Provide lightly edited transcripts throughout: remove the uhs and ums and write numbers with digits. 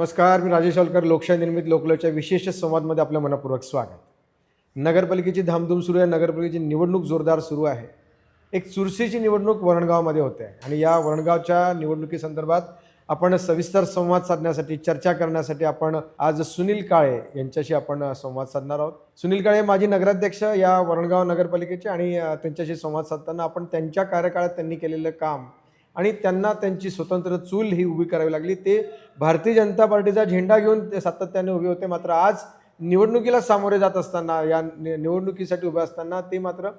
नमस्कार, मी राजेश होलकर. लोकशाही निर्मित लोकलच्या विशेष संवादमध्ये आपलं मनपूर्वक स्वागत. नगरपालिकेची धामधूम सुरू आहे. नगरपालिकेची निवडणूक जोरदार सुरू आहे. एक चुरशीची निवडणूक वरणगावमध्ये होते आणि या वरणगावच्या निवडणुकीसंदर्भात आपण सविस्तर संवाद साधण्यासाठी, चर्चा करण्यासाठी आपण आज सुनील काळे यांच्याशी आपण संवाद साधणार आहोत. सुनील काळे माजी नगराध्यक्ष या वरणगाव नगरपालिकेचे आणि त्यांच्याशी संवाद साधताना आपण त्यांच्या कार्यकाळात त्यांनी केलेलं काम आणि त्यांना त्यांची स्वतंत्र चूल ही उभी करावी लागली. ते भारतीय जनता पार्टीचा झेंडा घेऊन ते सातत्याने उभे होते. मात्र आज निवडणुकीला सामोरे जात असताना, या निवडणुकीसाठी उभे असताना ते मात्र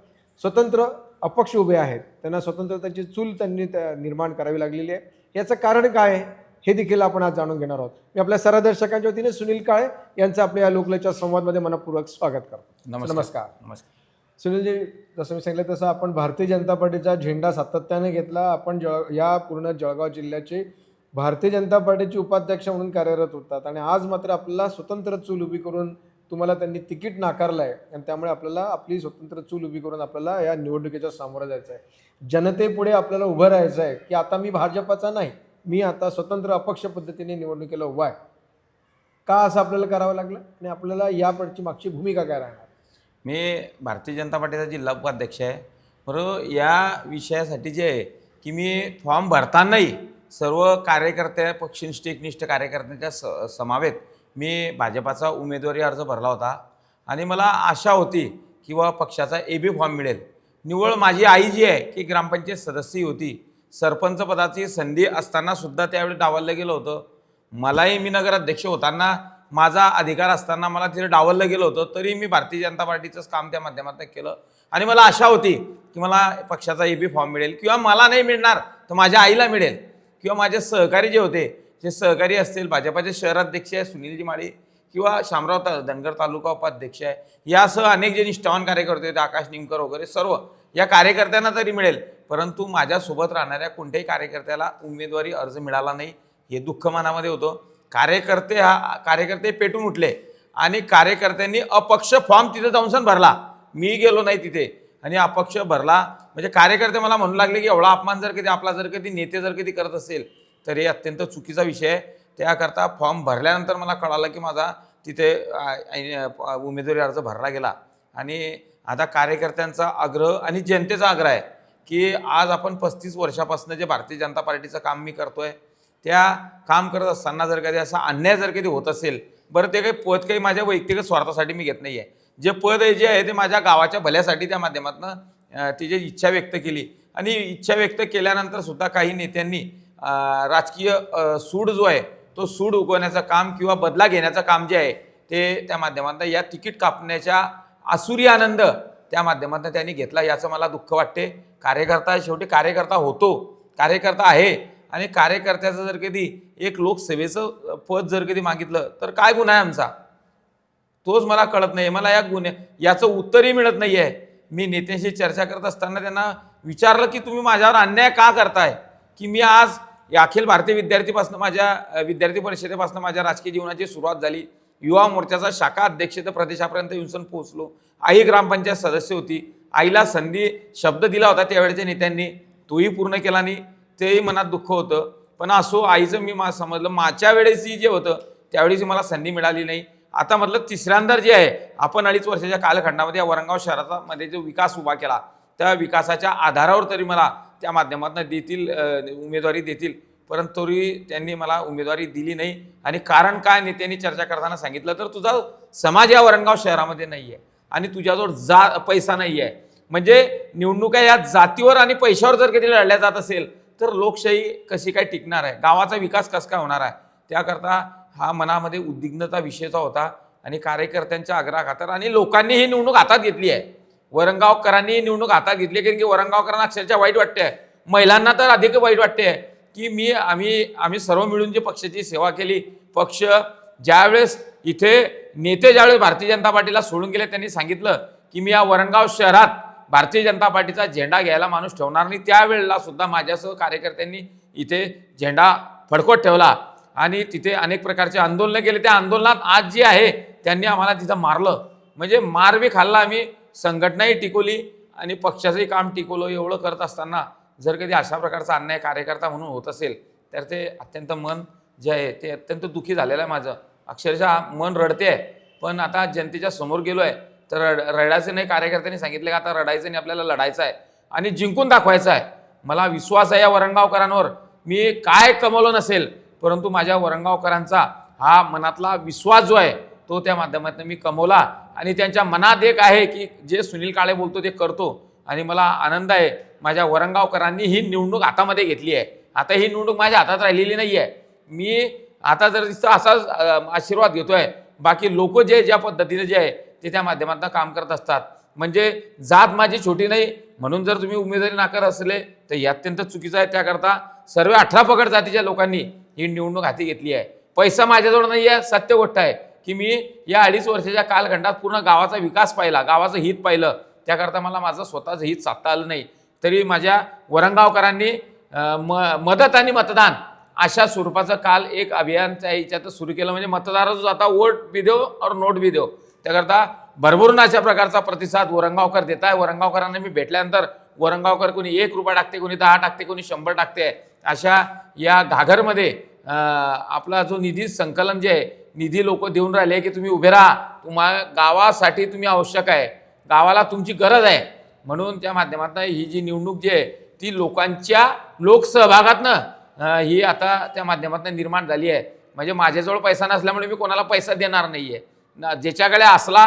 स्वतंत्र अपक्ष उभे आहेत. त्यांना स्वतंत्रतेची चूल त्यांनी निर्माण करावी लागलेली आहे. याचं कारण काय आहे हे देखील आपण आज जाणून घेणार आहोत. मी आपल्या सर्व दर्शकांच्या वतीने सुनील काळे यांचं आपल्या या लोकलच्या संवादमध्ये मनपूर्वक स्वागत करतो. नमस्कार. सुनीलजी, जसं मी सांगितलं तसं आपण भारतीय जनता पार्टीचा झेंडा सातत्याने घेतला. आपण या पूर्ण जळगाव जिल्ह्याचे भारतीय जनता पार्टीचे उपाध्यक्ष म्हणून कार्यरत होतात आणि आज मात्र आपल्याला स्वतंत्र चूल उभी करून तुम्हाला त्यांनी तिकीट नाकारलं आहे आणि त्यामुळे आपल्याला आपली स्वतंत्र चूल उभी करून आपल्याला या निवडणुकीच्या सामोरं जायचं आहे. जनतेपुढे आपल्याला उभं राहायचं आहे की आता मी भाजपाचा नाही, मी आता स्वतंत्र अपक्ष पद्धतीने निवडणुकीला उभा आहे. का असं आपल्याला करावं लागलं आणि आपल्याला यापडची मागची भूमिका काय राहणार? मी भारतीय जनता पार्टीचा जिल्हा उपाध्यक्ष आहे. बरोबर, या विषयासाठी जे आहे की मी फॉर्म भरतानाही सर्व कार्यकर्ते, पक्षनिष्ठ एकनिष्ठ कार्यकर्त्यांच्या समवेत मी भाजपाचा उमेदवारी अर्ज भरला होता आणि मला आशा होती की पक्षाचा AB फॉर्म मिळेल. निव्वळ माझी आई जी आहे की ग्रामपंचायत सदस्य होती, सरपंच पदाची संधी असताना सुद्धा त्यावेळी डावललं गेलं होतं. मलाही मी नगराध्यक्ष होताना माझा अधिकार असताना मला तिथे डावललं गेलं होतं, तरी मी भारतीय जनता पार्टीचंच काम त्या माध्यमातून केलं आणि मला आशा होती की मला पक्षाचा AB फॉर्म मिळेल किंवा मला नाही मिळणार तर माझ्या आईला मिळेल किंवा माझे सहकारी जे होते, जे सहकारी असतील, भाजपाचे शहराध्यक्ष आहे सुनीलजी माळी किंवा शामराव धनगर तालुका उपाध्यक्ष आहे, यासह अनेक जे निष्ठावान कार्यकर्ते होते, आकाश निमकर वगैरे, सर्व या कार्यकर्त्यांना तरी मिळेल. परंतु माझ्यासोबत राहणाऱ्या कोणत्याही कार्यकर्त्याला उमेदवारी अर्ज मिळाला नाही. हे दुःख मनामध्ये होतं. कार्यकर्ते पेटून उठले आणि कार्यकर्त्यांनी अपक्ष फॉर्म तिथे जाऊन भरला. मी गेलो नाही तिथे आणि अपक्ष भरला. म्हणजे कार्यकर्ते मला म्हणू लागले की एवढा अपमान जर कधी आपला जर कधी नेते जर कधी करत असेल तर हे अत्यंत चुकीचा विषय आहे. त्याकरता फॉर्म भरल्यानंतर मला कळालं की माझा तिथे उमेदवारी अर्ज भरला गेला आणि आता कार्यकर्त्यांचा आग्रह आणि जनतेचा आग्रह आहे की आज आपण 35 वर्षापासून जे भारतीय जनता पार्टीचं काम मी करतोय, त्या काम करत असताना जर कधी असा अन्याय जर कधी होत असेल, बरं ते काही पद काही माझ्या वैयक्तिक स्वार्थासाठी मी घेत नाही आहे. जे पद आहे जे आहे ते माझ्या गावाच्या भल्यासाठी त्या माध्यमातून तिची इच्छा व्यक्त केली आणि इच्छा व्यक्त केल्यानंतर सुद्धा काही नेत्यांनी राजकीय सूड जो आहे तो सूड उगवण्याचं काम किंवा बदला घेण्याचं काम जे आहे ते त्या माध्यमातून या तिकीट कापण्याच्या आसुरी आनंद त्या माध्यमातून त्यांनी घेतला. याचं मला दुःख वाटते. कार्यकर्ता शेवटी कार्यकर्ता होतो, कार्यकर्ता आहे आणि कार्यकर्त्याचं जर कधी एक लोकसेवेचं पद जर कधी मागितलं तर काय गुन्हा आहे आमचा, तोच मला कळत नाही. मला याचं उत्तरही मिळत नाही आहे. मी नेत्यांशी चर्चा करत असताना त्यांना विचारलं की तुम्ही माझ्यावर अन्याय का करताय, की मी आज या अखिल भारतीय विद्यार्थीपासून, माझ्या विद्यार्थी परिषदेपासून माझ्या राजकीय जीवनाची सुरुवात झाली. युवा मोर्चाचा शाखा अध्यक्ष तर प्रदेशापर्यंत येऊन पोहोचलो. आई ग्रामपंचायत सदस्य होती. आईला संधी शब्द दिला होता त्यावेळेच्या नेत्यांनी, तोही पूर्ण केला नाही. तेही मनात दुःख होतं. पण असो, आईचं मी समजलं. मागच्या वेळेसही जे होतं त्यावेळेस मला संधी मिळाली नाही. आता म्हटलं तिसऱ्यांदा जे आहे आपण 2.5 वर्षाच्या कालखंडामध्ये या वरणगाव शहराचा मध्ये जो विकास उभा केला, त्या विकासाच्या आधारावर तरी मला त्या माध्यमातून उमेदवारी देतील. परंतु त्यांनी मला उमेदवारी दिली नाही. आणि कारण काय नेत्यांनी चर्चा करताना सांगितलं तर तुझा समाज या वरणगाव शहरामध्ये नाही आहे आणि तुझ्याजवळ पैसा नाही आहे. म्हणजे निवडणुका या जातीवर आणि पैशावर जर कधी लढल्या जात असेल तर लोकशाही कशी काय टिकणार आहे, गावाचा विकास कसा काय होणार आहे. त्याकरता हा मनामध्ये उद्विग्नता विषयाचा होता आणि कार्यकर्त्यांच्या आग्रहाखातर आणि लोकांनी ही निवडणूक हातात घेतली आहे. वरणगावकरांनी ही निवडणूक हातात घेतली कारण की वरणगावकरांना अक्षरशः वाईट वाटते आहे. महिलांना तर अधिक वाईट वाटते आहे की आम्ही सर्व मिळून जी पक्षाची सेवा केली, पक्ष ज्यावेळेस इथे नेते ज्यावेळेस भारतीय जनता पार्टीला सोडून गेले त्यांनी सांगितलं की मी या वरणगाव शहरात भारतीय जनता पार्टीचा झेंडा घ्यायला माणूस ठेवणार नाही. त्यावेळेला सुद्धा माझ्यासह कार्यकर्त्यांनी इथे झेंडा फडकवत ठेवला आणि तिथे अनेक प्रकारचे आंदोलनं केले. त्या आंदोलनात आज जे आहे त्यांनी आम्हाला तिथं मारलं. म्हणजे मार बी खाल्ला आम्ही, संघटनाही टिकवली आणि पक्षाचंही काम टिकवलं. एवढं करत असताना जर कधी अशा प्रकारचा अन्याय कार्यकर्ता म्हणून होत असेल तर ते अत्यंत मन जे आहे ते अत्यंत दुःखी झालेलं आहे माझं. अक्षरशः मन रडते आहे. पण आता जनतेच्या समोर गेलो आहे तर रडायचं नाही. कार्यकर्त्यांनी सांगितलं की आता रडायचं नाही, आपल्याला लढायचं आहे आणि जिंकून दाखवायचं आहे. मला विश्वास आहे या वरणगावकरांवर. मी काय कमवलं नसेल, परंतु माझ्या वरणगावकरांचा हा मनातला विश्वास जो आहे तो त्या माध्यमातून मी कमवला आणि त्यांच्या मनात एक आहे की जे सुनील काळे बोलतो ते करतो. आणि मला आनंद आहे माझ्या वरणगावकरांनी ही निवडणूक हातामध्ये घेतली आहे. आता ही निवडणूक माझ्या हातात राहिलेली नाही आहे. मी आता जर असाच आशीर्वाद घेतोय. बाकी लोक जे ज्या पद्धतीने जे आहे ते त्या माध्यमातून काम करत असतात. म्हणजे जात माझी छोटी नाही म्हणून जर तुम्ही उमेदवारी नाकारत असले तर हे अत्यंत चुकीचं आहे. त्याकरता सर्व 18 पगड जातीच्या लोकांनी ही निवडणूक हाती घेतली आहे. पैसा माझ्याजवळ नाही आहे. सत्य गोष्ट आहे की मी या 2.5 वर्षाच्या कालखंडात पूर्ण गावाचा विकास पाहिला, गावाचं हित पाहिलं. त्याकरता मला माझं स्वतःचं हित साधता आलं नाही. तरी माझ्या वरणगावकरांनी मदत आणि मतदान अशा स्वरूपाचं काल एक अभियानच्या याच्यात सुरू केलं. म्हणजे मतदाराचं आता वोट भी दो और नोट भी दो. त्याकरता भरभरून अशा प्रकारचा प्रतिसाद वरणगावकर देत आहे. वरणगावकरांना मी भेटल्यानंतर वरणगावकर कोणी 1 रुपया टाकते, कोणी 10 टाकते, कोणी 100 टाकते. अशा या घाघरमध्ये आपला जो निधी संकलन जे आहे, निधी लोक देऊन राहिले की तुम्ही उभे राहा, तुम्हाला गावासाठी तुम्ही आवश्यक आहे, गावाला तुमची गरज आहे. म्हणून त्या माध्यमातून ही जी निवडणूक जी आहे ती लोकांच्या लोकसहभागातनं ही आता त्या माध्यमातून निर्माण झाली आहे. म्हणजे माझ्याजवळ पैसा नसल्यामुळे मी कोणाला पैसा देणार नाही आहे. ज्याच्याकडे असला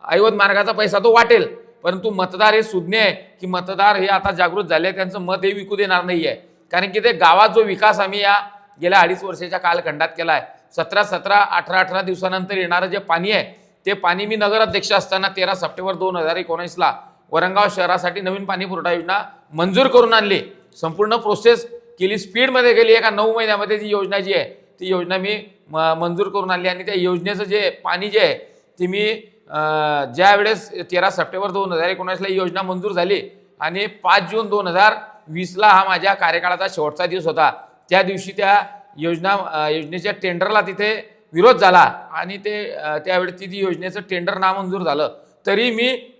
ऐवत मार्गाचा पैसा तो वाटेल. परंतु मतदार हे सुज्ञ आहे की मतदार हे आता जागृत झाले, त्यांचं मत हे विकू देणार नाही आहे. कारण की ते गावात जो विकास आम्ही या गेल्या 2.5 वर्षाच्या कालखंडात केला आहे, 17-17, 18-18 दिवसानंतर येणारं जे पाणी आहे ते पाणी मी नगराध्यक्ष असताना 13 सप्टेंबर 2019ला वरणगाव शहरासाठी नवीन पाणी पुरवठा योजना मंजूर करून आणली. संपूर्ण प्रोसेस केली, स्पीडमध्ये गेली. एका 9 महिन्यामध्ये ती योजना जी आहे ती योजना मी मंजूर करून आणली. आणि त्या योजनेचं जे पाणी जे आहे ते मी ज्या वेळेस 13 सप्टेंबर 2019ला ही योजना मंजूर झाली आणि 5 जून 2020ला हा माझ्या कार्यकाळाचा शेवटचा दिवस होता. त्या दिवशी त्या योजनेच्या टेंडरला तिथे विरोध झाला आणि ते त्यावेळेस ती योजनेचं टेंडर नामंजूर झालं. तरी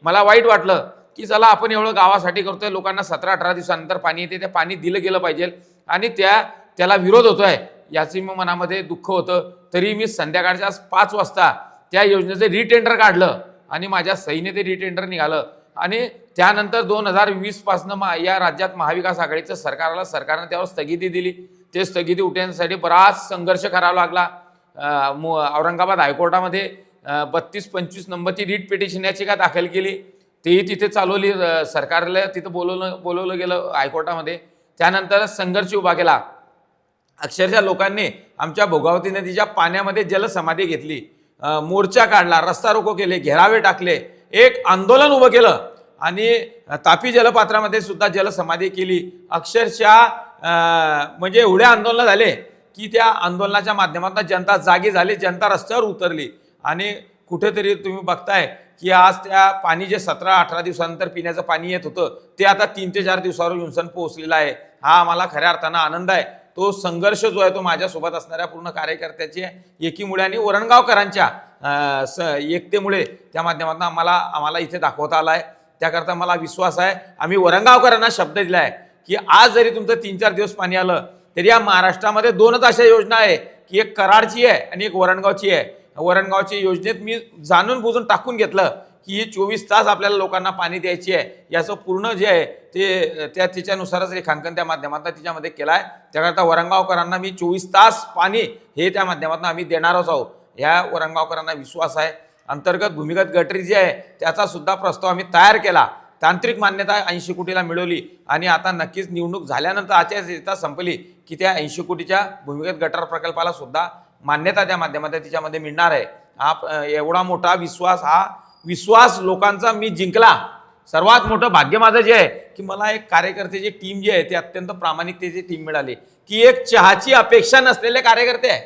मला वाईट वाटलं की चला आपण एवढं गावासाठी करतोय, लोकांना 17-18 दिवसानंतर पाणी येते, ते पाणी दिलं गेलं पाहिजे आणि त्याला विरोध होतोय याची मनामध्ये दुःख होतं. तरी मी संध्याकाळच्या 5 वाजता त्या योजनेचं रिटेंडर काढलं आणि माझ्या सहीने ते रिटेंडर निघालं. आणि त्यानंतर 2020 पासून या राज्यात महाविकास आघाडीचं सरकारनं त्यावर स्थगिती दिली. ते स्थगिती उठवण्यासाठी बराच संघर्ष करावा लागला. औरंगाबाद हायकोर्टामध्ये 32-25 नंबरची रीट पिटिशन याचिका दाखल केली, तेही तिथे चालवली. सरकारला तिथं बोलवलं गेलं हायकोर्टामध्ये. त्यानंतर संघर्ष उभा केला. अक्षरशः लोकांनी आमच्या भोगावती नदीच्या पाण्यामध्ये जलसमाधी घेतली, मोर्चा काढला, रस्ता रोको केले, घेरावे टाकले, एक आंदोलन उभं केलं आणि तापी जलपात्रामध्ये सुद्धा जलसमाधी केली. अक्षरशः म्हणजे एवढे आंदोलन झाले की त्या आंदोलनाच्या माध्यमातून जनता जागी झाली, जनता रस्त्यावर उतरली. आणि कुठेतरी तुम्ही बघताय की आज त्या पाणी जे 17-18 दिवसानंतर पिण्याचं पाणी येत होतं ते आता 3 ते 4 दिवसावर येऊन पोहोचलेलं आहे. हा आम्हाला खऱ्या अर्थानं आनंद आहे. तो संघर्ष जो आहे तो माझ्यासोबत असणाऱ्या पूर्ण कार्यकर्त्याच्या एकीमुळे आणि वरणगावकरांच्या एकतेमुळे त्या माध्यमातून आम्हाला इथे दाखवता आला आहे. त्याकरता मला विश्वास आहे. आम्ही वरणगावकरांना शब्द दिला आहे की आज जरी तुमचं 3-4 दिवस पाणी आलं तरी या महाराष्ट्रामध्ये 2च अशा योजना आहे की एक कराडची आहे आणि एक वरणगावची आहे. वरणगावची योजनेत मी जाणून बुजून टाकून घेतलं की ही 24 तास आपल्याला लोकांना पाणी द्यायची आहे. याचं पूर्ण जे आहे ते तिच्यानुसारच रेखांकन त्या माध्यमातून तिच्यामध्ये केलं आहे. त्याकरता वरणगावकरांना मी 24 तास पाणी हे त्या माध्यमातून आम्ही देणारच आहोत. ह्या वरणगावकरांना विश्वास आहे. अंतर्गत भूमिगत गटरी जी आहे त्याचा सुद्धा प्रस्ताव आम्ही तयार केला. तांत्रिक मान्यता 80 कोटीला मिळवली आणि आता नक्कीच निवडणूक झाल्यानंतर आचारसंहिता संपली की त्या 80 कोटीच्या भूमिगत गटार प्रकल्पाला सुद्धा मान्यता त्या माध्यमातून तिच्यामध्ये मिळणार आहे. हा एवढा मोठा विश्वास लोकांचा मी जिंकला. सर्वात मोठं भाग्य माझं जे आहे की मला एक कार्यकर्त्याची टीम जी आहे ती अत्यंत प्रामाणिकतेची टीम मिळाली की एक चहाची अपेक्षा नसलेले कार्यकर्ते आहे.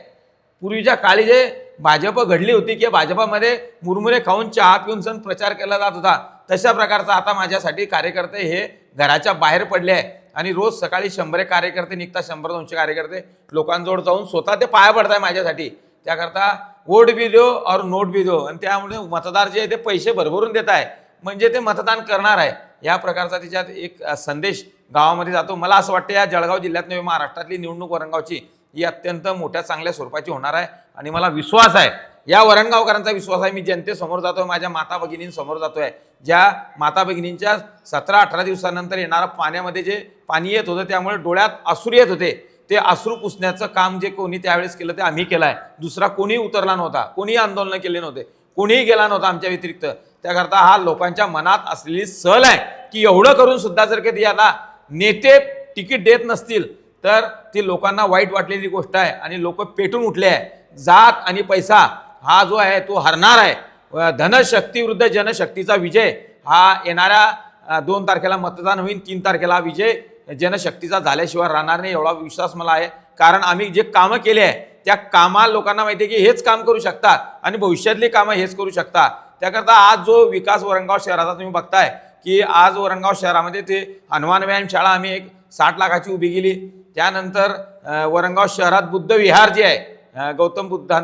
पूर्वीच्या काळी जे भाजप घडली होती की भाजपामध्ये मुरमुरे खाऊन चहा पिऊन सण प्रचार केला जात होता, तशा प्रकारचा आता माझ्यासाठी कार्यकर्ते हे घराच्या बाहेर पडले आहे. आणि रोज सकाळी 100 कार्यकर्ते निघतात, 100-200 कार्यकर्ते लोकांजवळ जाऊन स्वतः ते पाया पडताय माझ्यासाठी. त्याकरता वोट भी दो और नोट भी दो. आणि त्यामुळे मतदार जे आहे ते पैसे भरभरून देत आहे म्हणजे ते मतदान करणार आहे. या प्रकारचा तिच्यात एक संदेश गावामध्ये जातो. मला असं वाटतं या जळगाव जिल्ह्यात नव्हे महाराष्ट्रातली निवडणूक वरणगावची ही अत्यंत मोठ्या चांगल्या स्वरूपाची होणार आहे आणि मला विश्वास आहे, या वरणगावकरांचा विश्वास आहे, मी जनतेसमोर जातोय, माझ्या माता भगिनींसमोर जातोय, ज्या माता भगिनींच्या 17-18 दिवसानंतर येणारं पाण्यामध्ये जे पाणी येत होतं त्यामुळे डोळ्यात अश्रू येत होते, ते अश्रू पुसण्याचं काम जे कोणी त्यावेळेस केलं ते आम्ही केलं आहे. दुसरा कोणी उतरला नव्हता, कोणी आंदोलन केले नव्हते, कोणीही गेला नव्हता आमच्या व्यतिरिक्त. त्याकरता हा लोकांच्या मनात असलेली सल आहे की एवढं करून सुद्धा जर कधी याला नेते तिकीट देत नसतील तर ती लोकांना वाईट वाटलेली गोष्ट आहे आणि लोक पेटून उठले आहे. जात आणि पैसा हा जो आहे तो हरणार आहे. धनशक्ती विरुद्ध जनशक्तीचा विजय हा येणाऱ्या 2 तारखेला मतदान होईल, 3 तारखेला विजय जनशक्तीचा झाल्याशिवाय राहणार नाही एवढा विश्वास मला आहे. कारण आम्ही जे कामं केले आहे त्या कामा लोकांना माहिती आहे की हेच काम करू शकतात आणि भविष्यातली कामं हेच करू शकतात. त्याकरता आज जो विकास वरणगाव शहराचा तुम्ही बघताय की आज वरणगाव शहरामध्ये ते हनुमान व्यायाम शाळा आम्ही एक 60 लाखाची उभी केली. त्यानंतर वरणगाव शहरात बुद्ध विहार जे आहे गौतम बुद्धां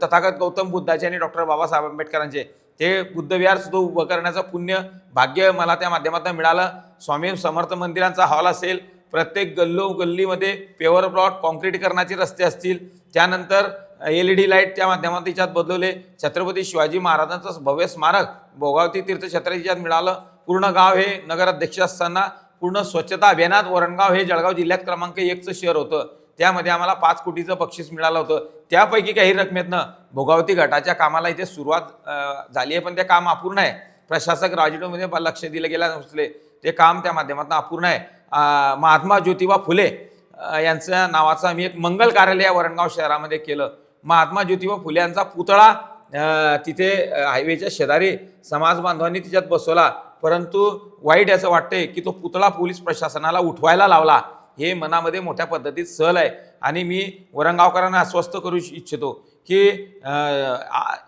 तथागत गौतम बुद्धाचे आणि डॉक्टर बाबासाहेब आंबेडकरांचे ते बुद्ध विहार सुद्धा उभं करण्याचं पुण्य भाग्य मला त्या माध्यमातून मिळालं. स्वामी समर्थ मंदिरांचा हॉल असेल, प्रत्येक गल्लीमध्ये पेवर प्लॉट कॉन्क्रीटीकरणाचे रस्ते असतील, त्यानंतर LED लाईट त्या माध्यमातून त्याच्यात बदलवले, छत्रपती शिवाजी महाराजांचं भव्य स्मारक भोगावती तीर्थक्षेत्र याच्यात मिळालं. पूर्ण गाव हे नगराध्यक्ष असताना पूर्ण स्वच्छता अभियानात वरणगाव हे जळगाव जिल्ह्यात क्रमांक 1चं शहर होतं. त्यामध्ये आम्हाला 5 कोटीचं बक्षीस मिळालं होतं. त्यापैकी काही रकमेतनं भोगावती गटाच्या कामाला इथे सुरुवात झाली आहे, पण ते काम अपूर्ण आहे. प्रशासक राजवटीमध्ये लक्ष दिलं गेलं नसले, ते काम त्या माध्यमातून अपूर्ण आहे. महात्मा ज्योतिबा फुले यांच्या नावाचं आम्ही एक मंगल कार्यालय या वरणगाव शहरामध्ये केलं. महात्मा ज्योतिबा फुले यांचा पुतळा तिथे हायवेच्या शेजारी समाज बांधवांनी तिच्यात बसवला, परंतु वाईट असं वाटतंय की तो पुतळा पोलीस प्रशासनाला उठवायला लावला. हे मनामध्ये मोठ्या पद्धतीत सल आहे आणि मी वरणगावकरांना आश्वस्त करू इच्छितो की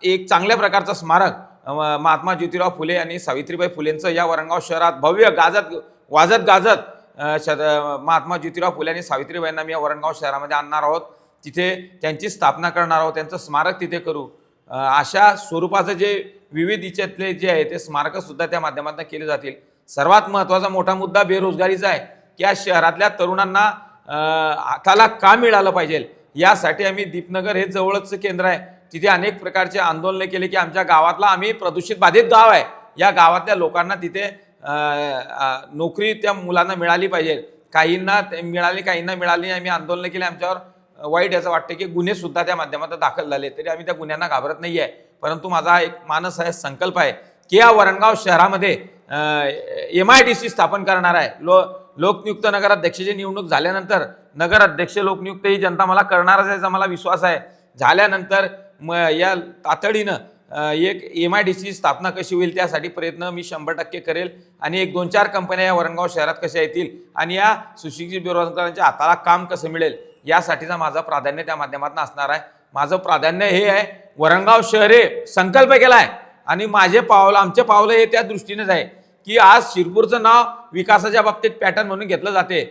एक चांगल्या प्रकारचं स्मारक महात्मा ज्योतिराव फुले आणि सावित्रीबाई फुलेंचं या वरणगाव शहरात भव्य वाजत गाजत महात्मा ज्योतिराव फुले आणि सावित्रीबाईंना मी या वरणगाव शहरामध्ये आणणार आहोत. तिथे त्यांची स्थापना करणार आहोत, त्यांचं स्मारक तिथे करू. अशा स्वरूपाचं जे विविध इच्छेतले जे आहे ते स्मारकं सुद्धा त्या माध्यमातून केले जातील. सर्वात महत्त्वाचा मोठा मुद्दा बेरोजगारीचा आहे की या शहरातल्या तरुणांना हाताला काम मिळालं पाहिजे. यासाठी आम्ही दीपनगर हे जवळचं केंद्र आहे, तिथे अनेक प्रकारचे आंदोलन केले की आमच्या गावातला आम्ही प्रदूषित बाधित गाव आहे, या गावातल्या लोकांना तिथे नोकरी त्या मुलांना मिळाली पाहिजे. काहींना मिळाली, काहींना मिळाली. आम्ही आंदोलन केले. आमच्यावर वाईट याचं वाटतं की गुन्हे सुद्धा त्या माध्यमातून दाखल झाले, तरी आम्ही त्या गुन्ह्यांना घाबरत नाही आहे. परंतु माझा एक मानस आहे, संकल्प आहे की या वरणगाव शहरामध्ये MIDC स्थापन करणार आहे. लोकनियुक्त नगराध्यक्षाची निवडणूक झाल्यानंतर नगराध्यक्ष लोकनियुक्त ही जनता मला करणारच याचा मला विश्वास आहे. झाल्यानंतर या तातडीनं एक MIDC स्थापना कशी होईल त्यासाठी प्रयत्न मी 100% करेल आणि एक 2-4 कंपन्या या वरणगाव शहरात कशा येतील आणि या सुशिक्षित बेरोजगारांच्या हाताला काम कसं मिळेल यासाठीचा माझं प्राधान्य त्या माध्यमातून असणार आहे. माझं प्राधान्य हे आहे, वरणगाव शहर हे संकल्प केला आहे आणि आमचे पावलं हे त्या दृष्टीनेच आहे की आज शिरपूरचं नाव विकासाच्या बाबतीत पॅटर्न म्हणून घेतलं जाते.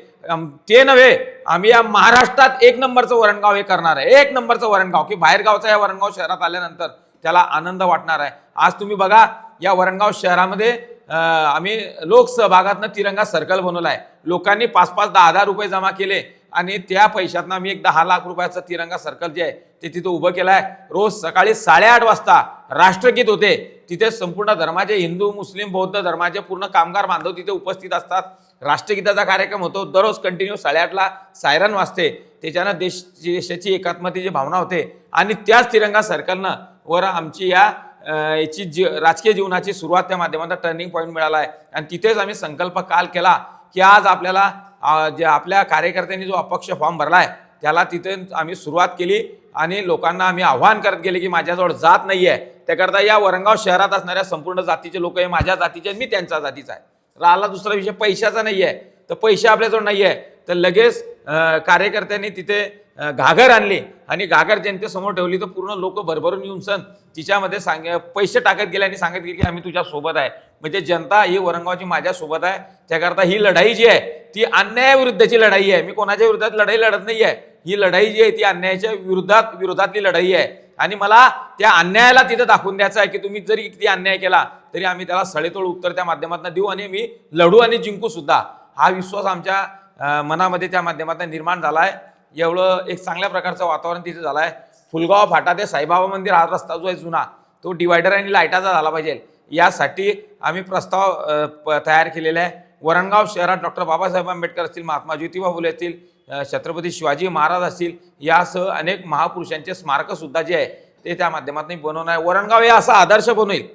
ते नव्हे, आम्ही या महाराष्ट्रात 1 नंबरचं वरणगाव हे करणार आहे. 1 नंबरचं वरणगाव की बाहेर गावचा या वरणगाव शहरात आल्यानंतर त्याला आनंद वाटणार आहे. आज तुम्ही बघा या वरणगाव शहरामध्ये आम्ही लोकसहभागातनं तिरंगा सर्कल बनवला आहे. लोकांनी 5-5, 10-10 रुपये जमा केले आणि त्या पैशातनं आम्ही एक 10 लाख रुपयाचं तिरंगा सर्कल जे आहे ते तिथे उभं केलं आहे. रोज सकाळी 8:30 वाजता राष्ट्रगीत होते. तिथे संपूर्ण धर्माचे, हिंदू, मुस्लिम, बौद्ध धर्माचे पूर्ण कामगार बांधव तिथे उपस्थित असतात. राष्ट्रगीताचा कार्यक्रम होतो दररोज कंटिन्यू 8:30ला सायरन वाजते. त्याच्यानं देशाची एकात्मतेची भावना होते आणि त्याच तिरंगा सर्कलनं वर आमची याची राजकीय जीवनाची सुरुवात त्या माध्यमातून टर्निंग पॉईंट मिळाला आहे. आणि तिथेच आम्ही संकल्प काल केला की आज आपल्याला जे आपल्या कार्यकर्त्यांनी जो अपक्ष फॉर्म भरला आहे त्याला तिथे आम्ही सुरुवात केली आणि लोकांना आम्ही आव्हान करत गेले की माझ्याजवळ जात नाही आहे, त्याकरता या वरणगाव शहरात असणाऱ्या संपूर्ण जातीचे लोक हे माझ्या जातीचे, मी त्यांच्या जातीचा आहे. राहिला दुसरा विषय पैशाचा नाही आहे, तर पैसे आपल्याजवळ नाही आहे, तर लगेच कार्यकर्त्यांनी तिथे घागर आणली आणि घागर जनतेसमोर ठेवली. तर पूर्ण लोक भरभरून येऊन सण तिच्यामध्ये पैसे टाकत गेले आणि सांगत गेले की आम्ही तुझ्या सोबत आहे. म्हणजे जनता ही वरणगावची माझ्या सोबत आहे. त्याकरता ही लढाई जी आहे ती अन्यायाविरुद्धची लढाई आहे. मी कोणाच्या विरोधात लढाई लढत नाही आहे. ही लढाई जी आहे ती अन्यायाच्या विरोधातली लढाई आहे आणि मला त्या अन्यायाला तिथं दाखवून द्यायचं आहे की तुम्ही जरी किती अन्याय केला तरी आम्ही त्याला सडेतोड उत्तर त्या माध्यमातून देऊ आणि मी लढू आणि जिंकू सुद्धा. हा विश्वास आमच्या मनामध्ये त्या माध्यमातून निर्माण झाला आहे. एवढं एक चांगल्या प्रकारचं वातावरण तिथे झालं आहे. फुलगाव फाटा ते साईबाबा मंदिर हा रस्ता जो आहे जुना, तो डिवायडर आणि लाईटाचा झाला पाहिजे. यासाठी आम्ही प्रस्ताव तयार केलेला आहे. वरणगाव शहरात डॉक्टर बाबासाहेब आंबेडकर असतील, महात्मा ज्योतिबा फुले असतील, छत्रपती शिवाजी महाराज असतील, यासह अनेक महापुरुषांचे स्मारकसुद्धा जे आहे ते त्या माध्यमातून बनवणार आहे. वरणगाव हे असा आदर्श बनवेल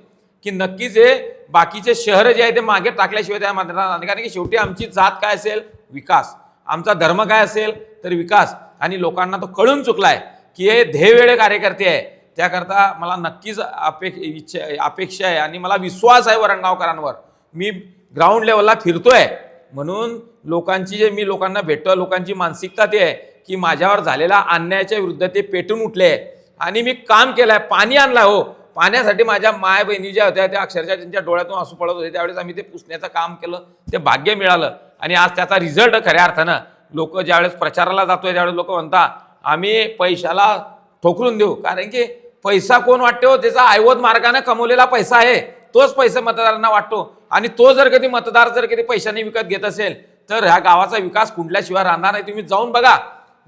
की नक्कीच हे बाकीचे शहर जे आहे ते मागे टाकल्याशिवाय त्या माध्यमात, कारण की शेवटी आमची जात काय असेल, विकास. आमचा धर्म काय असेल तर विकास. आणि लोकांना तो कळून चुकलाय की हे ध्येयवेळे कार्यकर्ते आहे. त्याकरता मला नक्कीच अपेक्षा आहे आणि मला विश्वास आहे वरणगावकरांवर. मी ग्राउंड लेवलला फिरतोय म्हणून मी लोकांना भेटतो. लोकांची मानसिकता ते आहे की माझ्यावर झालेला अन्यायाच्या विरुद्ध ते पेटून उठले आणि मी काम केलंय. पाणी आणलं हो, पाण्यासाठी माझ्या माय बहिणी ज्या होत्या त्या अक्षरशः त्यांच्या डोळ्यातून आसू पडत होते. त्यावेळेस आम्ही ते पुसण्याचं काम केलं, ते भाग्य मिळालं आणि आज त्याचा रिझल्ट खऱ्या अर्थानं लोक ज्यावेळेस प्रचाराला जातोय त्यावेळेस लोक म्हणतात आम्ही पैशाला ठोकरून देऊ. कारण की पैसा कोण वाटतो, त्याचा ऐवज मार्गाने कमवलेला पैसा आहे, तोच पैसा मतदारांना वाटतो. आणि तो जर कधी मतदार जर कधी पैशाने विकत घेत असेल तर ह्या गावाचा विकास कुंडल्याशिवाय राहणार नाही. तुम्ही जाऊन बघा,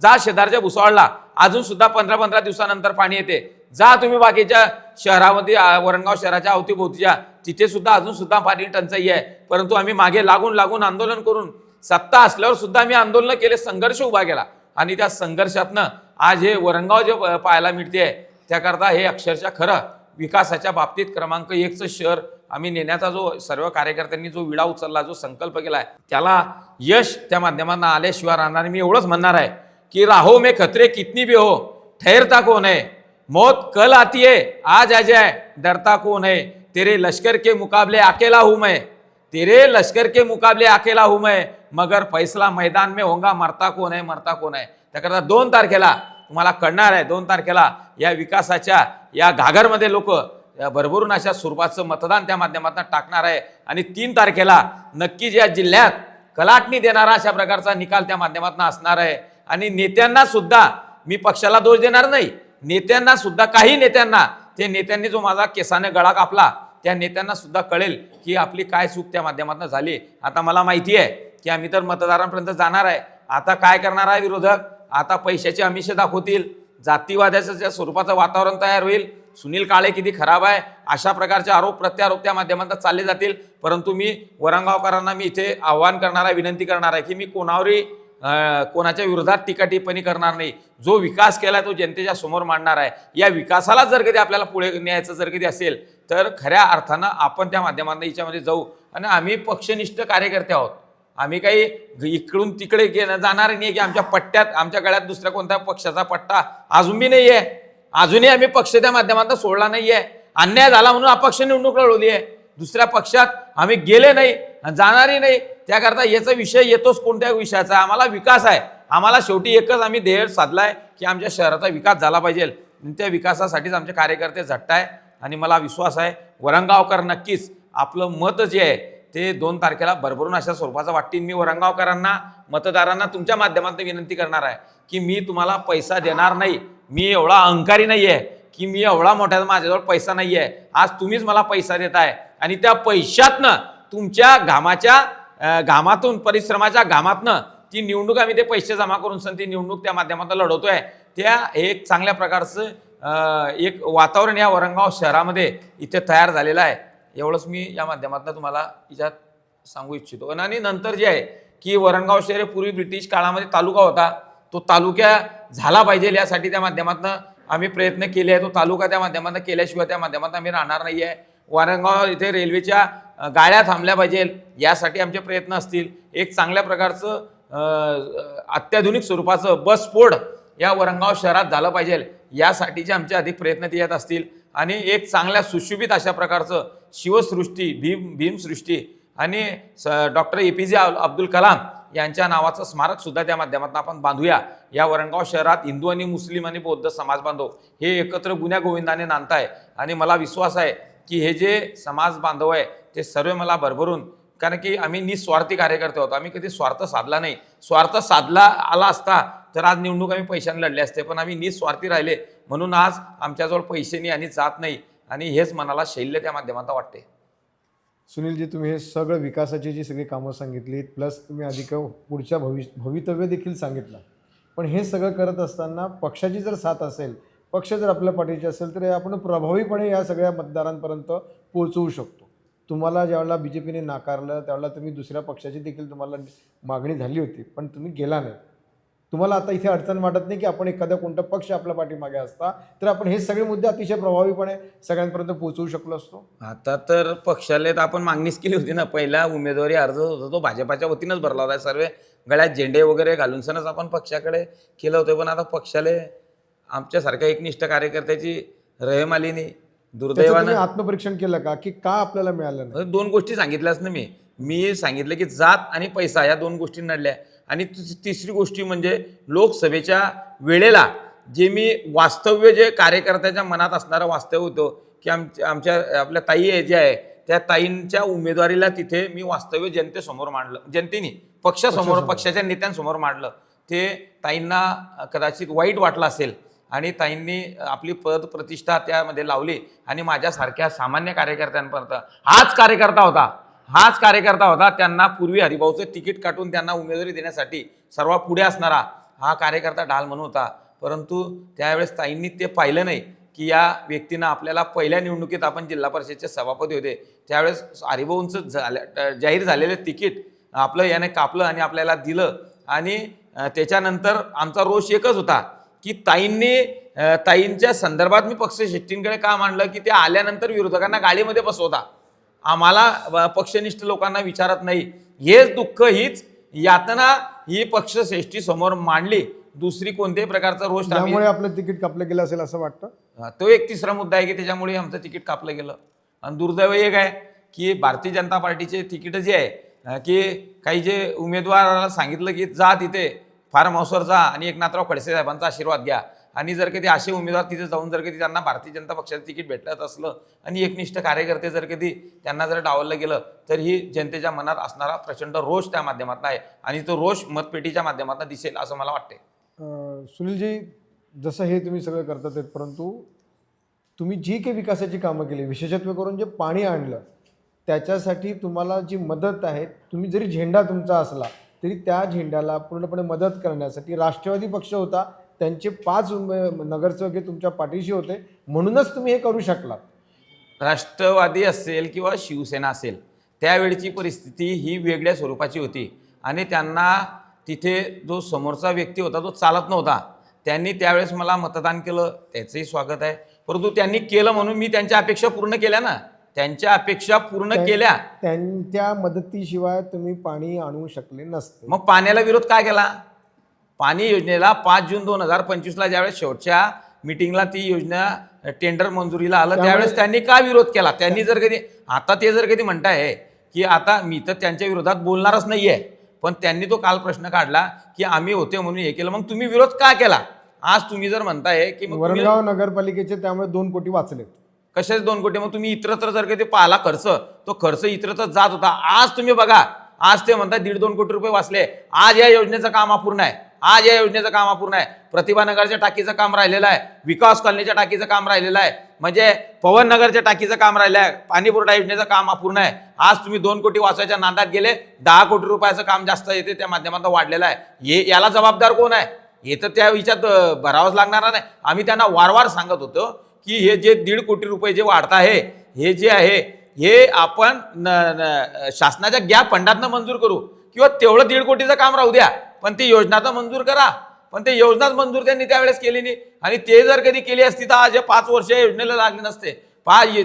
जा शेजारच्या भुसावळला अजून सुद्धा 15-15 दिवसानंतर पाणी येते. जा तुम्ही बाकीच्या शहरामध्ये, वरणगाव शहराच्या अवतीभोवतीच्या, तिथे सुद्धा अजून सुद्धा पाणी टंचाई आहे. परंतु आम्ही मागे लागून आंदोलन करून सत्ता असल्यावर सुद्धा आम्ही आंदोलन केले, संघर्ष उभा केला आणि त्या संघर्षातनं आज हे वरणगाव जे पाहायला मिळते. त्याकरता हे अक्षरशः खरं विकासाच्या बाबतीत क्रमांक 1चं शहर आम्ही नेण्याचा जो सर्व कार्यकर्त्यांनी जो विडा उचलला, जो संकल्प केलाय, त्याला यश त्या माध्यमांना आल्याशिवाय राहणार. मी एवढंच म्हणणार आहे की राहो में खतरे कितनी भी हो, ठहरता कौन है, मौत कल आती है, आज आ जाए, डरता कौन है, तेरे लश्कर के मुकाबले अकेला हूं मैं, तेरे लश्कर के मुकाबले अकेला हूं मैं, मगर फैसला मैदान में होगा, मरता कौन है. त्याकरता 2 तारखेला तुम्हाला कळणार आहे, 2 तारखेला या विकासाच्या या घागरमध्ये लोक भरभरून अशा स्वरूपाचं मतदान त्या माध्यमातून टाकणार आहे. आणि 3 तारखेला नक्कीच या जिल्ह्यात कलाटणी देणारा अशा प्रकारचा निकाल त्या माध्यमातून असणार आहे. आणि नेत्यांना सुद्धा मी पक्षाला दोष देणार नाही, नेत्यांना सुद्धा, काही नेत्यांना, ते नेत्यांनी जो माझा केसाने गळा कापला त्या नेत्यांना सुद्धा कळेल की आपली काय चूक त्या माध्यमातून झाली. आता मला माहिती आहे की आम्ही तर मतदारांपर्यंत जाणार आहे. आता काय करणार आहे विरोधक, आता पैशाची आमिष दाखवतील, जातीवादाच्या ज्या स्वरूपाचं वातावरण तयार होईल, सुनील काळे किती खराब आहे, अशा प्रकारचे आरोप प्रत्यारोप त्या माध्यमातून चालले जातील. परंतु मी वरणगावकरांना मी इथे आव्हान करणार आहे, विनंती करणार आहे की मी कोणाच्या विरोधात टीका टिप्पणी करणार नाही. जो विकास केलाय तो जनतेच्या समोर मांडणार आहे. या विकासाला जर कधी आपल्याला पुढे न्यायचं जर कधी असेल तर खऱ्या अर्थानं आपण त्या माध्यमातून याच्यामध्ये जाऊ. आणि आम्ही पक्षनिष्ठ कार्यकर्ते आहोत. आम्ही काही इकडून तिकडे जाणार नाही की आमच्या पट्ट्यात, आमच्या गळ्यात दुसऱ्या कोणत्या पक्षाचा पट्टा अजून बी नाही आहे. अजूनही आम्ही पक्ष त्या माध्यमातून सोडला नाहीये. अन्याय झाला म्हणून अपक्ष निवडणूक लढवली आहे. दुसऱ्या पक्षात आम्ही गेले नाही, जाणारही नाही. त्याकरता याचा विषय येतोच कोणत्या विषयाचा, आम्हाला विकास आहे. आम्हाला शेवटी एकच आम्ही ध्येय साधलाय की आमच्या शहराचा विकास झाला पाहिजे. त्या विकासासाठीच आमचे कार्यकर्ते झटताय आणि मला विश्वास आहे वरणगावकर नक्कीच आपलं मत जे आहे ते 2 तारखेला भरभरून अशा स्वरूपाचं वाटतील. मी वरणगावकरांना, मतदारांना तुमच्या माध्यमातून विनंती करणार आहे की मी तुम्हाला पैसा देणार नाही. मी एवढा अहंकारी नाही आहे की मी एवढा मोठा माझ्याजवळ पैसा नाही आहे. आज तुम्हीच मला पैसा देताय आणि त्या पैशातनं, तुमच्या घामातून, परिश्रमाच्या घामातनं ती निवडणूक आम्ही ते पैसे जमा करून ती निवडणूक त्या माध्यमातून लढवतोय. त्या एक चांगल्या प्रकारचं एक वातावरण या वरणगाव शहरामध्ये इथे तयार झालेलं आहे. एवढंच मी या माध्यमातून तुम्हाला याच्यात सांगू इच्छितो. आणि नंतर जे आहे की वरणगाव शहर पूर्वी ब्रिटिश काळामध्ये तालुका होता, तो तालुका झाला पाहिजे यासाठी त्या माध्यमातून आम्ही प्रयत्न केले आहे. तो तालुका त्या माध्यमातून केल्याशिवाय त्या माध्यमातून आम्ही राहणार नाही आहे. वरणगाव इथे रेल्वेच्या गाड्या थांबल्या पाहिजे यासाठी आमचे प्रयत्न असतील. एक चांगल्या प्रकारचं अत्याधुनिक स्वरूपाचं बस पोर्ट या वरणगाव शहरात झालं पाहिजे यासाठीचे आमचे अधिक प्रयत्न येत असतील. आणि एक चांगल्या सुशोभित अशा प्रकारचं शिवसृष्टी, भीमसृष्टी आणि डॉक्टर APJ अब्दुल कलाम यांच्या नावाचं स्मारक सुद्धा त्या माध्यमातून आपण बांधूया. या वरणगाव शहरात हिंदू आणि मुस्लिम आणि बौद्ध समाज बांधव हे एकत्र गुण्या गोविंदाने नांदताय. आणि मला विश्वास आहे की हे जे समाज बांधव आहे ते सर्व मला भरभरून, कारण की आम्ही निस्वार्थी कार्यकर्ते होतो. आम्ही कधी स्वार्थ साधला नाही. स्वार्थ साधला आला असता तर आज निवडणूक आम्ही पैशाने लढले असते. पण आम्ही निस्वार्थी राहिले म्हणून आज आमच्याजवळ पैसे नाही आणि जात नाही. आणि हेच मनाला शैल्य त्या माध्यमातून वाटते. सुनीलजी, तुम्ही हे सगळं विकासाची जी सगळी कामं सांगितलीत, प्लस तुम्ही अधिक पुढच्या भवितव्य देखील सांगितलं. पण हे सगळं करत असताना पक्षाची जर साथ असेल, पक्ष जर आपल्या पाठीशी असेल, तर आपण प्रभावीपणे या सगळ्या मतदारांपर्यंत पोहोचवू शकतो. तुम्हाला ज्यावेळेला BJPने नाकारलं, त्यावेळेला तुम्ही दुसऱ्या पक्षाची देखील तुम्हाला मागणी झाली होती, पण तुम्ही गेला नाही. तुम्हाला आता इथे अडचण वाटत नाही की आपण एखादा कोणता पक्ष आपल्या पाठीमागे असता तर आपण हे सगळे मुद्दे अतिशय प्रभावीपणे सगळ्यांपर्यंत पोहोचवू शकलो असतो? आता तर पक्षाला तर आपण मागणीच केली होती ना. पहिला उमेदवारी अर्ज होता तो भाजपाच्या वतीनंच भरला होता. सर्व गळ्यात झेंडे वगैरे घालून सणच आपण पक्षाकडे केलं होतं. पण आता पक्षाला आमच्यासारख्या एकनिष्ठ कार्यकर्त्याची रहम आली नाही. त्याचं दुर्दैवानं तुम्ही आत्मपरीक्षण केलं का की का आपल्याला मिळालं नाही? दोन गोष्टी सांगितल्याच ना मी सांगितलं की जात आणि पैसा या दोन गोष्टी नडल्या. आणि तिसरी गोष्टी म्हणजे लोकसभेच्या वेळेला जे मी वास्तव्य जे कार्यकर्त्याच्या मनात असणारं वास्तव्य होतं की आमच्या आपल्या ताई जे आहे त्या ताईंच्या उमेदवारीला तिथे मी वास्तव्य जनतेसमोर मांडलं. जनतेने पक्षासमोर पक्षाच्या नेत्यांसमोर मांडलं. ते ताईंना कदाचित वाईट वाटलं असेल आणि ताईंनी आपली पद प्रतिष्ठा त्यामध्ये लावली आणि माझ्यासारख्या सामान्य कार्यकर्त्यांपर्यंत हाच कार्यकर्ता होता त्यांना पूर्वी हरिभाऊचं तिकीट काटून त्यांना उमेदवारी देण्यासाठी सर्वात पुढे असणारा हा कार्यकर्ता ढाल म्हणून होता. परंतु त्यावेळेस ताईंनी ते पाहिलं नाही की या व्यक्तीनं आपल्याला पहिल्या निवडणुकीत आपण जिल्हा परिषदेचे सभापती होते त्यावेळेस हरिभाऊंचं जाहीर झालेलं तिकीट आपलं याने कापलं आणि आपल्याला दिलं. आणि त्याच्यानंतर आमचा रोष एकच होता की ताईंच्या संदर्भात मी पक्षश्रेष्ठींकडे का मांडलं की ते आल्यानंतर विरोधकांना गाडीमध्ये बसवता, आम्हाला पक्षनिष्ठ लोकांना विचारत नाही. हेच दुःख हीच यातना ही पक्षश्रेष्ठी समोर मांडली. दुसरी कोणत्याही प्रकारचा रोष त्यामुळे आपलं तिकीट कापलं गेलं असेल असं वाटतं. तो एक तिसरा मुद्दा आहे की त्याच्यामुळे आमचं तिकीट कापलं गेलं. आणि दुर्दैव एक आहे की भारतीय जनता पार्टीचे तिकीट जे आहे की काही जे उमेदवाराला सांगितलं की जा तिथे फार्म हाऊसवर जा आणि एकनाथराव खडसे साहेबांचा आशीर्वाद घ्या. आणि जर कधी असे उमेदवार तिथे जाऊन जर कधी त्यांना भारतीय जनता पक्षाचं तिकीट भेटत असलं आणि एकनिष्ठ कार्यकर्ते जर कधी त्यांना जर डावललं गेलं तर ही जनतेच्या मनात असणारा प्रचंड रोष त्या माध्यमातून आहे आणि तो रोष मतपेटीच्या माध्यमातून दिसेल असं मला वाटते. सुनीलजी, जसं हे तुम्ही सगळं करतात आहेत, परंतु तुम्ही जी काही विकासाची कामं केली, विशेषत्व करून जे पाणी आणलं, त्याच्यासाठी तुम्हाला जी मदत आहे, तुम्ही जरी झेंडा तुमचा असला तरी त्या झेंड्याला पूर्णपणे मदत करण्यासाठी राष्ट्रवादी पक्ष होता, त्यांचे 5 नगरसेवक हे तुमच्या पाठीशी होते, म्हणूनच तुम्ही हे करू शकलात. राष्ट्रवादी असेल किंवा शिवसेना असेल त्यावेळची परिस्थिती ही वेगळ्या स्वरूपाची होती आणि त्यांना तिथे जो समोरचा व्यक्ती होता तो चालत नव्हता. त्यांनी त्यावेळेस मला मतदान केलं, त्याचंही स्वागत आहे. परंतु त्यांनी केलं म्हणून मी त्यांच्या अपेक्षा पूर्ण केल्या ना. त्यांच्या अपेक्षा पूर्ण केल्या. त्यांच्या मदतीशिवाय तुम्ही पाणी आणू शकले नसते. मग पाण्याला विरोध काय केला? पाणी योजनेला 5 जून 2025ला ज्यावेळेस शेवटच्या मीटिंगला ती योजना टेंडर मंजुरीला आलं त्यावेळेस त्यांनी का विरोध केला? त्यांनी जर कधी आता ते जर कधी म्हणताय की आता मी तर त्यांच्या विरोधात बोलणारच नाहीये, पण त्यांनी तो काल प्रश्न काढला की आम्ही होते म्हणून हे केलं, मग तुम्ही विरोध का केला? आज तुम्ही जर म्हणताय की मग वरणगाव नगरपालिकेचे त्यामुळे 2 कोटी वाचलेत. कशाच 2 कोटी? मग तुम्ही इतरत्र जर कधी पाहिला खर्च, तो खर्च इतरत्र जात होता. आज तुम्ही बघा, आज ते म्हणतात 1.5-2 कोटी रुपये वाचले. आज या योजनेचं काम अपूर्ण आहे. प्रतिभा नगरच्या टाकीचं काम राहिलेलं आहे, विकास कॉलनीच्या टाकीचं काम राहिलेलं आहे, म्हणजे पवन नगरच्या टाकीचं काम राहिलं आहे, पाणी पुरवठा योजनेचं काम अपूर्ण आहे. आज तुम्ही 2 कोटी वाचवायच्या नादात गेले, 10 कोटी रुपयाचं काम जास्त येते त्या माध्यमातून वाढलेलं आहे. याला जबाबदार कोण आहे? हे तर त्या विचारात भरावंच लागणार नाही. आम्ही त्यांना वारंवार सांगत होतो की हे जे 1.5 कोटी रुपये जे वाढत आहे हे जे आहे हे आपण शासनाच्या गॅप फंडातनं मंजूर करू किंवा तेवढं 1.5 कोटीचं काम राहू द्या, पण ती योजना तर मंजूर करा. पण ते योजनाच मंजूर त्यांनी त्यावेळेस केली नाही. आणि ते जर कधी केली असती तर आज 5 वर्ष या योजनेला लागले नसते.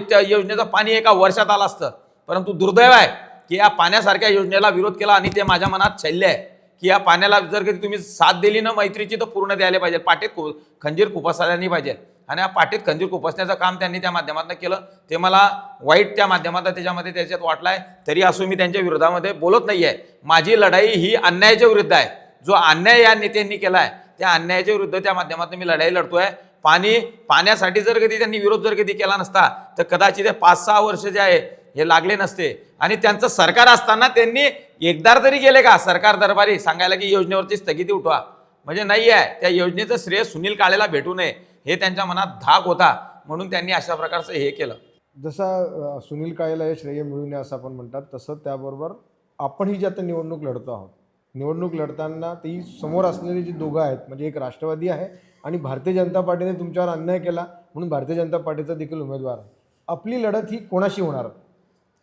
त्या योजनेचं पाणी एका वर्षात आलं असतं. परंतु दुर्दैव आहे की या पाण्यासारख्या योजनेला विरोध केला आणि ते माझ्या मनात छैल्य आहे की या पाण्याला जर कधी तुम्ही साथ दिली ना मैत्रीची तर पूर्ण द्यायला पाहिजे. पाठीत खंजीर खुपसायला नाही पाहिजे. आणि या पाठीत खंजीर खुपसण्याचं काम त्यांनी त्या माध्यमातून केलं. ते मला वाईट त्या माध्यमातून त्याच्यात वाटलाय. तरी असो मी त्यांच्या विरोधामध्ये बोलत नाहीये. माझी लढाई ही अन्यायाच्या विरुद्ध आहे. जो अन्याय या नेत्यांनी केला आहे त्या अन्यायाच्या विरुद्ध त्या माध्यमातून मी लढाई लढतोय. पाण्यासाठी जर कधी त्यांनी विरोध जर कधी केला नसता तर कदाचित 5-6 वर्ष जे आहे हे लागले नसते. आणि त्यांचं सरकार असताना त्यांनी एकदा तरी गेले का सरकार दरबारी सांगायला की योजनेवरची स्थगिती उठवा? म्हणजे नाही आहे. त्या योजनेचं श्रेय सुनील काळेला भेटू नये हे त्यांच्या मनात धाक होता, म्हणून त्यांनी अशा प्रकारचं हे केलं. जसा सुनील काळेला हे श्रेय मिळू नये असं आपण म्हणतात, तसं त्याबरोबर आपणही जे आता निवडणूक लढतो आहोत निवडणूक लढताना ती समोर असलेली जी दोघं आहेत, म्हणजे एक राष्ट्रवादी आहे आणि भारतीय जनता पार्टीने तुमच्यावर अन्याय केला म्हणून भारतीय जनता पार्टीचा देखील उमेदवार आहे. आपली लढत ही कोणाशी होणार?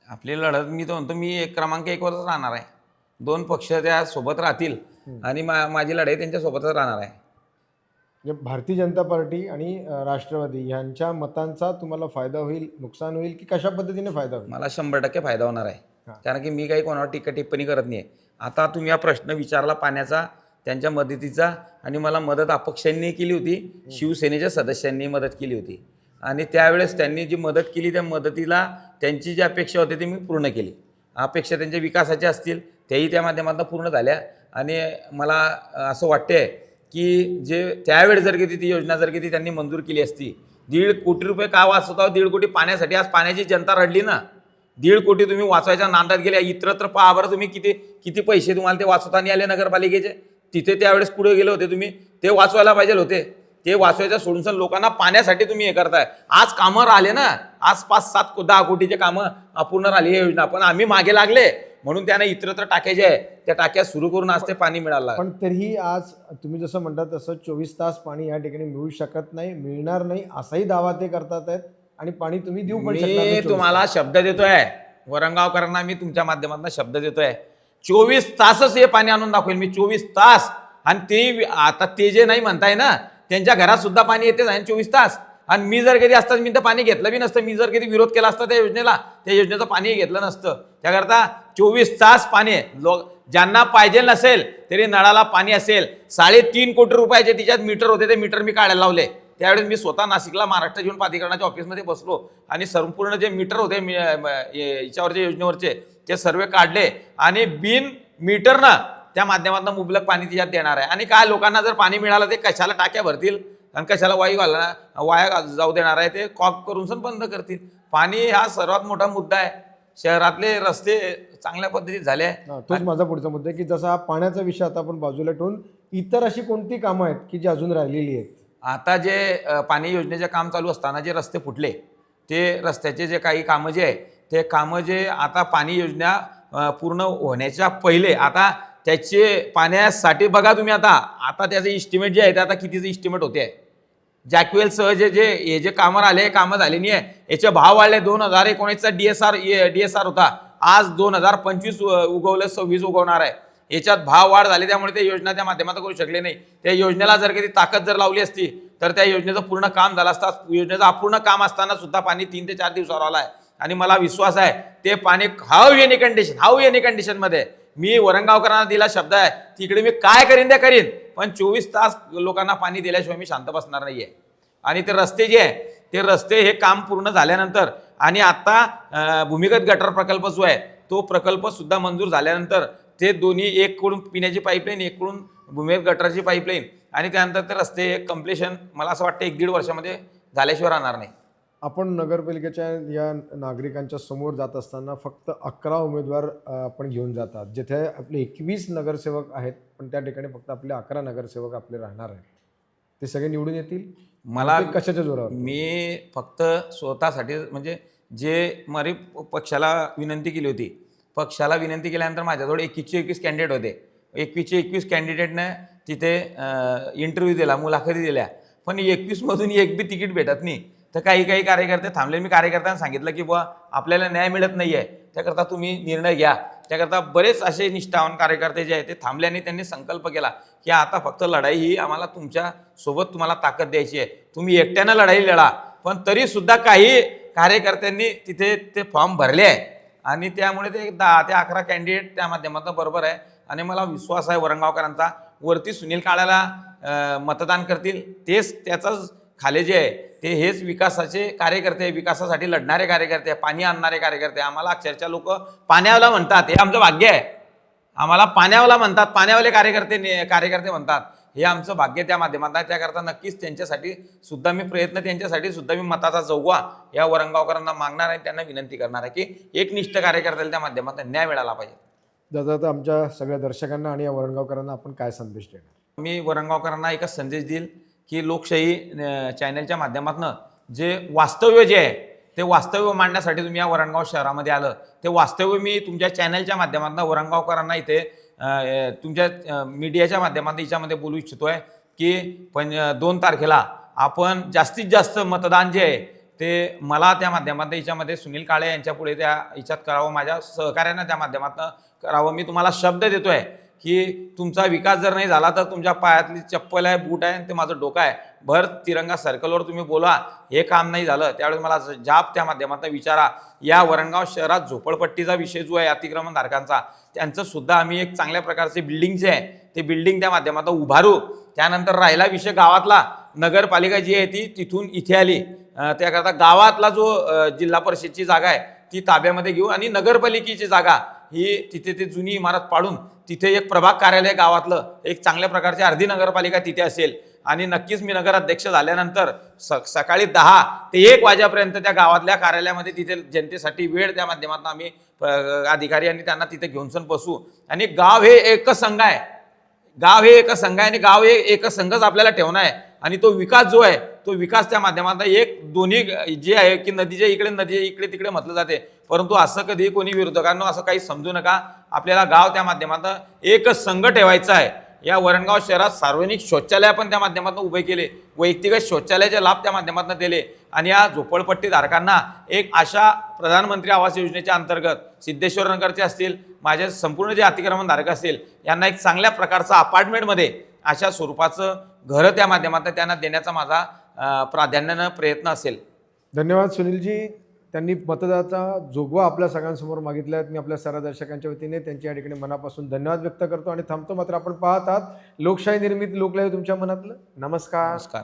आपली लढत मी तर म्हणतो मी क्रमांक 1वरच राहणार आहे. 2 पक्ष त्या सोबत राहतील आणि माझी लढाई त्यांच्यासोबतच राहणार आहे. म्हणजे भारतीय जनता पार्टी आणि राष्ट्रवादी यांच्या मतांचा तुम्हाला फायदा होईल, नुकसान होईल, की कशा पद्धतीने फायदा होईल? मला 100% फायदा होणार आहे. हां. कारण की मी काही कोणावर टीका टिप्पणी करत नाही. आता तुम्ही हा प्रश्न विचारला पाण्याचा, त्यांच्या मदतीचा, आणि मला मदत अपक्षांनी केली होती, शिवसेनेच्या सदस्यांनी मदत केली होती. आणि त्यावेळेस त्यांनी जी मदत केली त्या मदतीला त्यांची जी अपेक्षा होती ती मी पूर्ण केली. अपेक्षा त्यांच्या विकासाच्या असतील त्याही त्या माध्यमातून पूर्ण झाल्या. आणि मला असं वाटते की जे त्यावेळेस जर की ती योजना जर की त्यांनी मंजूर केली असती, 1.5 कोटी रुपये का वाचवत आहोत? 1.5 कोटी पाण्यासाठी. आज पाण्याची जनता रडली ना. 1.5 कोटी तुम्ही वाचवायच्या नांदात गेले. इतरत्र पहा बरं तुम्ही किती पैसे तुम्हाला ते वाचवता नाही आले नगरपालिकेचे. तिथे त्यावेळेस पुढे गेले होते तुम्ही, ते वाचवायला पाहिजे होते. ते वाचवायचं सोडून सर लोकांना पाण्यासाठी तुम्ही हे करताय. आज कामं राहिले ना, आज 5-7 10 कोटीचे कामं अपूर्ण राहिली ही योजना, पण आम्ही मागे लागले म्हणून त्याने इतरत्र टाकायचे आहे. त्या टाक्या सुरू करून आज ते पाणी मिळालं. पण तरीही आज तुम्ही जसं म्हणतात तसं 24 तास पाणी या ठिकाणी मिळू शकत नाही, मिळणार नाही असाही दावा ते करतात आहेत. आणि पाणी तुम्ही देऊ पण शकणार नाही. मी तुम्हाला शब्द देतोय, वरंगावकरांना मी तुमच्या माध्यमातून शब्द देतोय, 24 तासच हे पाणी आणून दाखवेल मी. 24 तास. आणि ते आता ते जे नाही म्हणताय ना, त्यांच्या घरात सुद्धा पाणी येतेच आहे 24 तास. आणि मी जर कधी असतं मी तर पाणी घेतलं बी नसतं. मी जर कधी विरोध केला असता त्या योजनेला, त्या योजनेचं पाणी घेतलं नसतं. त्याकरता 24 तास पाणी लोक ज्यांना पाहिजे नसेल तरी नळाला पाणी असेल. 3.5 कोटी रुपयाचे तिच्यात मीटर होते, ते मीटर मी काढायला लावले. त्यावेळेस मी स्वतः नाशिकला महाराष्ट्र जीवन प्राधिकरणाच्या ऑफिसमध्ये बसलो आणि संपूर्ण जे मीटर होते याच्यावरचे योजनेवरचे ते सर्व काढले आणि बिन मीटरनं त्या माध्यमातून मुबलक पाणी तिच्यात देणार आहे. आणि काय लोकांना जर पाणी मिळालं ते कशाला टाक्या भरतील आणि कशाला वाया जाऊ देणार आहे, ते कॉक करून सण बंद करतील. पाणी हा सर्वात मोठा मुद्दा आहे. शहरातले रस्ते चांगल्या पद्धतीत झाले आहे. तोच माझा पुढचा मुद्दा आहे की जसा हा पाण्याचा विषय आता आपण बाजूला ठेवून इतर अशी कोणती कामं आहेत की जी अजून राहिलेली आहेत? आता जे पाणी योजनेचे काम चालू असताना जे रस्ते फुटले, ते रस्त्याचे जे काही कामं जे आहे ते कामं जे आता पाणी योजना पूर्ण होण्याच्या पहिले आता त्याचे पाण्यासाठी बघा तुम्ही आता त्याचे इस्टिमेट जे आहे ते आता कितीचं इस्टिमेट होते आहे. जॅक्वेलसह हे जे कामं आले कामं झाली नाही आहे, याचे भाव वाढले. 2019चा DSR होता, आज 2025 उगवलं, 26 उगवणार आहे. याच्यात भाव वाढ झाली, त्यामुळे ते योजना त्या माध्यमातून करू शकले नाही. त्या योजनेला जर कधी ताकद जर लावली असती तर त्या योजनेचं पूर्ण काम झालं असतं. योजनेचं अपूर्ण काम असताना सुद्धा पाणी 3 ते 4 दिवसावर आलं आहे. आणि मला विश्वास आहे ते पाणी हाऊ एनी कंडिशनमध्ये मी वरंगावकरांना दिला शब्द आहे, तिकडे मी काय करीन ते करीन, पण 24 तास लोकांना पाणी दिल्याशिवाय मी शांत बसणार नाहीये. आणि ते रस्ते जे आहे ते रस्ते हे काम पूर्ण झाल्यानंतर आणि आता भूमिगत गटर प्रकल्प जो आहे तो प्रकल्प सुद्धा मंजूर झाल्यानंतर ते दोन्ही, एककडून पिण्याची पाईपलाईन, एककडून भूमिगत गटरची पाईपलाईन, आणि त्यानंतर ते रस्ते कम्प्लिशन मला असं वाटतं 1-1.5 वर्षामध्ये झाल्याशिवाय राहणार नाही. आपण नगरपालिकेच्या या नागरिकांच्या समोर जात असताना फक्त 11 उमेदवार आपण घेऊन जातात, जिथे आपले 21 नगरसेवक आहेत, पण त्या ठिकाणी फक्त आपले 11 नगरसेवक आपले राहणार आहेत. ते सगळे निवडून येतील? मला कशाच्या जोरावर? मी फक्त स्वतःसाठी, म्हणजे जे मरी पक्षाला विनंती केली होती, पक्षाला विनंती केल्यानंतर माझ्याजवळ 21 कॅन्डिडेट होते. 21 कॅन्डिडेटने तिथे इंटरव्ह्यू दिला, मुलाखती दिल्या, पण 21 मधून एक बी तिकीट भेटत नाही. तर काही कार्यकर्ते थांबले. मी कार्यकर्त्यांना सांगितलं की बुवा आपल्याला न्याय मिळत नाही आहे, त्याकरता तुम्ही निर्णय घ्या. त्याकरता बरेच असे निष्ठावान कार्यकर्ते जे आहेत ते थांबले आणि त्यांनी संकल्प केला की आता फक्त लढाई ही आम्हाला तुमच्या सोबत तुम्हाला ताकद द्यायची आहे, तुम्ही एकट्यानं लढाई लढा. पण तरीसुद्धा काही कार्यकर्त्यांनी तिथे ते फॉर्म भरले आहे आणि त्यामुळे ते 10 ते 11 कॅन्डिडेट त्या माध्यमातून बरोबर आहे. आणि मला विश्वास आहे वरंगावकरांचा, वरती सुनील काळ्याला मतदान करतील, तेच त्याचाच खाले जे आहे ते हेच विकासाचे कार्यकर्ते, विकासासाठी लढणारे कार्यकर्ते, पाणी आणणारे कार्यकर्ते. आम्हाला अक्षरशः लोक पाण्यावाला म्हणतात, हे आमचं भाग्य आहे. आम्हाला पाण्यावाला म्हणतात, पाण्यावाले कार्यकर्ते म्हणतात, हे आमचं भाग्य त्या माध्यमात आहे. त्याकरता नक्कीच त्यांच्यासाठी सुद्धा मी त्यांच्यासाठी सुद्धा मी मताचा जौवा या वरंगावकरांना मागणार आहे, त्यांना विनंती करणार आहे की एकनिष्ठ कार्यकर्त्याला त्या माध्यमातून न्याय मिळाला पाहिजे. दादा, आमच्या सगळ्या दर्शकांना आणि या वरंगावकरांना आपण काय संदेश देणार? मी वरंगावकरांना एकच संदेश देईल की लोकशाही चॅनलच्या माध्यमातून जे वास्तव्य जे आहे ते वास्तव्य मांडण्यासाठी तुम्ही या वरणगाव शहरामध्ये आलं, ते वास्तव्य मी तुमच्या चॅनलच्या माध्यमातून वरंगावकरांना इथे तुमच्या मीडियाच्या माध्यमातून याच्यामध्ये बोलू इच्छितोय की 2 तारखेला आपण जास्तीत जास्त मतदान जे आहे ते मला त्या माध्यमातून याच्यामध्ये सुनील काळे यांच्या पुढे त्या याच्यात करावं, माझ्या सहकार्यानं त्या माध्यमातून करावं. मी तुम्हाला शब्द देतोय की तुमचा विकास जर नाही झाला तर तुमच्या पायातली चप्पल आहे, बूट आहे आणि ते माझं डोकं आहे, भर तिरंगा सर्कलवर तुम्ही बोला. हे काम नाही झालं त्यावेळेस मला जाब त्या माध्यमातून विचारा. या वरणगाव शहरात झोपडपट्टीचा विषय जो आहे अतिक्रमणधारकांचा, त्यांचं सुद्धा आम्ही एक चांगल्या प्रकारचे बिल्डिंग जे आहे ते बिल्डिंग त्या माध्यमातून उभारू. त्यानंतर राहिला विषय गावातला, नगरपालिका जी आहे ती तिथून इथे आली, त्याकरता गावातला जो जिल्हा परिषदची जागा आहे ती ताब्यामध्ये घेऊ आणि नगरपालिकेची जागा ही तिथे ते जुनी इमारत पाडून तिथे एक प्रभाग कार्यालय गावातलं एक चांगल्या प्रकारची अर्धी नगरपालिका तिथे असेल. आणि नक्कीच मी नगराध्यक्ष झाल्यानंतर सकाळी 10 ते 1 वाजेपर्यंत त्या गावातल्या कार्यालयामध्ये तिथे जनतेसाठी वेळ त्या माध्यमातून आम्ही अधिकारी आणि त्यांना तिथे घेऊन बसू. आणि गाव हे एकच संघ आहे, गाव हे एकच संघ आहे आणि गाव हे एकच संघच आपल्याला ठेवणं आहे. आणि तो विकास जो आहे तो विकास त्या माध्यमातून एक दोन्ही जे आहे की नदीच्या इकडे तिकडे म्हटलं जाते, परंतु असं कधी कोणी विरोधकांना असं काही समजू नका. आपल्याला गाव त्या माध्यमातून एकच संघ ठेवायचा आहे. या वरणगाव शहरात सार्वजनिक शौचालय पण त्या माध्यमातून उभे केले, वैयक्तिक शौचालयाचे लाभ त्या माध्यमातून दिले. आणि या झोपडपट्टी धारकांना एक अशा प्रधानमंत्री आवास योजनेच्या अंतर्गत सिद्धेश्वर नगरचे असतील, माझे संपूर्ण जे अतिक्रमण धारक असतील यांना एक चांगल्या प्रकारचं अपार्टमेंटमध्ये अशा स्वरूपाचं घर त्या माध्यमातून त्यांना देण्याचा माझा प्राधान्यानं प्रयत्न असेल. धन्यवाद सुनीलजी. त्यांनी मतदाता जोगवा आपल्या सगळ्यांसमोर मागितला आहे. मी आपल्या सर्व दर्शकांच्या वतीने त्यांच्या या ठिकाणी मनापासून धन्यवाद व्यक्त करतो आणि थांबतो. मात्र आपण पाहत आहात लोकशाही निर्मित लोकलाईव्ह तुमच्या मनातलं. नमस्कार.